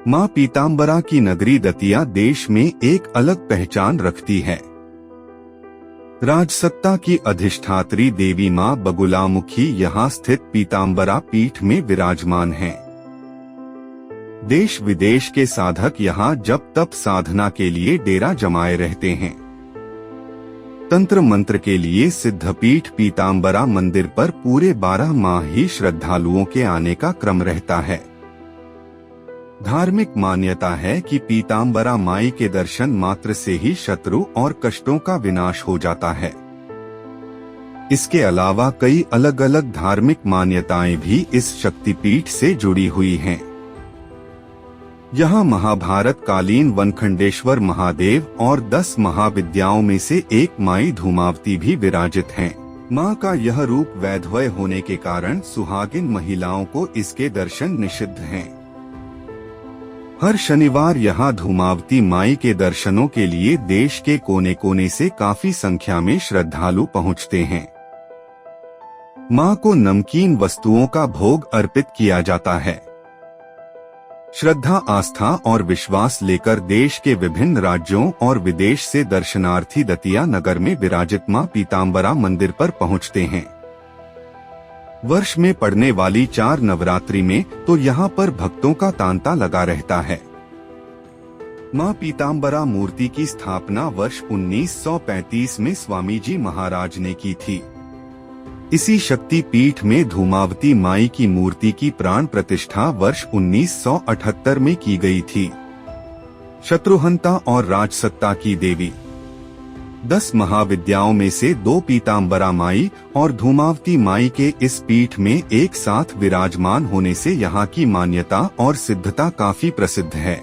माँ पीताम्बरा की नगरी दतिया देश में एक अलग पहचान रखती है। राजसत्ता की अधिष्ठात्री देवी माँ बगुलामुखी यहाँ स्थित पीताम्बरा पीठ में विराजमान हैं। देश विदेश के साधक यहाँ जप तप साधना के लिए डेरा जमाए रहते हैं। तंत्र मंत्र के लिए सिद्धपीठ पीताम्बरा मंदिर पर पूरे 12 माह ही श्रद्धालुओं के आने का क्रम रहता है। धार्मिक मान्यता है कि पीताम्बरा माई के दर्शन मात्र से ही शत्रु और कष्टों का विनाश हो जाता है। इसके अलावा कई अलग अलग धार्मिक मान्यताएं भी इस शक्तिपीठ से जुड़ी हुई हैं। यहाँ महाभारत कालीन वनखंडेश्वर महादेव और 10 महाविद्याओं में से एक माई धूमावती भी विराजित हैं। माँ का यह रूप वैधव्य होने के कारण सुहागिन महिलाओं को इसके दर्शन निषिद्ध हैं। हर शनिवार यहाँ धूमावती माई के दर्शनों के लिए देश के कोने कोने से काफी संख्या में श्रद्धालु पहुँचते हैं। माँ को नमकीन वस्तुओं का भोग अर्पित किया जाता है। श्रद्धा, आस्था और विश्वास लेकर देश के विभिन्न राज्यों और विदेश से दर्शनार्थी दतिया नगर में विराजित माँ पीताम्बरा मंदिर पर पहुँचते हैं। वर्ष में पड़ने वाली 4 नवरात्रि में तो यहाँ पर भक्तों का तांता लगा रहता है। माँ पीताम्बरा मूर्ति की स्थापना वर्ष 1935 में स्वामी जी महाराज ने की थी। इसी शक्ति पीठ में धूमावती माई की मूर्ति की प्राण प्रतिष्ठा वर्ष 1978 में की गई थी। शत्रुहंता और राजसत्ता की देवी, 10 महाविद्याओं में से 2 पीताम्बरा माई और धूमावती माई के इस पीठ में एक साथ विराजमान होने से यहाँ की मान्यता और सिद्धता काफी प्रसिद्ध है।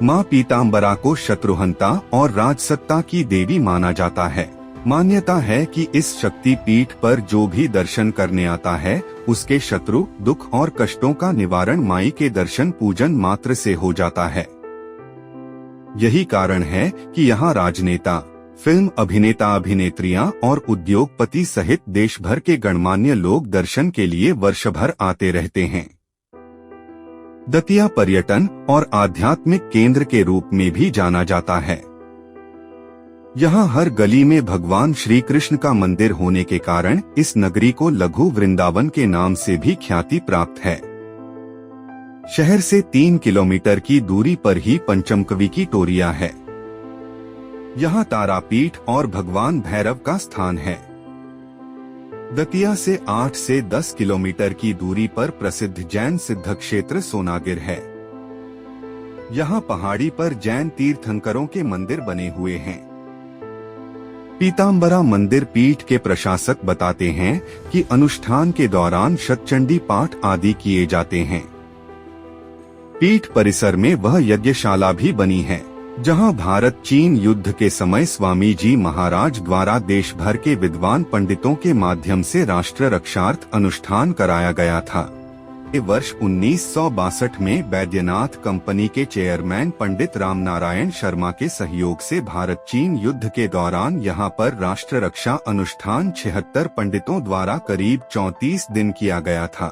माँ पीताम्बरा को शत्रुहंता और राजसत्ता की देवी माना जाता है। मान्यता है कि इस शक्ति पीठ पर जो भी दर्शन करने आता है उसके शत्रु, दुख और कष्टों का निवारण माई के दर्शन पूजन मात्र से हो जाता है। यही कारण है कि यहाँ राजनेता, फिल्म अभिनेता अभिनेत्रियां और उद्योगपति सहित देश भर के गणमान्य लोग दर्शन के लिए वर्षभर आते रहते हैं। दतिया पर्यटन और आध्यात्मिक केंद्र के रूप में भी जाना जाता है। यहाँ हर गली में भगवान श्री कृष्ण का मंदिर होने के कारण इस नगरी को लघु वृंदावन के नाम से भी ख्याति प्राप्त है। शहर से 3 किलोमीटर की दूरी पर ही पंचमकवि की टोरिया है। यहाँ तारापीठ और भगवान भैरव का स्थान है। दतिया से 8 से 10 किलोमीटर की दूरी पर प्रसिद्ध जैन सिद्ध क्षेत्र सोनागिर है। यहाँ पहाड़ी पर जैन तीर्थंकरों के मंदिर बने हुए हैं। पीताम्बरा मंदिर पीठ के प्रशासक बताते हैं कि अनुष्ठान के दौरान शतचंडी पाठ आदि किए जाते हैं। पीठ परिसर में वह यज्ञशाला भी बनी है, जहां भारत चीन युद्ध के समय स्वामी जी महाराज द्वारा देश भर के विद्वान पंडितों के माध्यम से राष्ट्र रक्षार्थ अनुष्ठान कराया गया था। वर्ष 1962 में बैद्यनाथ कंपनी के चेयरमैन पंडित रामनारायण शर्मा के सहयोग से भारत चीन युद्ध के दौरान यहां पर राष्ट्र रक्षा अनुष्ठान 76 पंडितों द्वारा करीब 34 दिन किया गया था।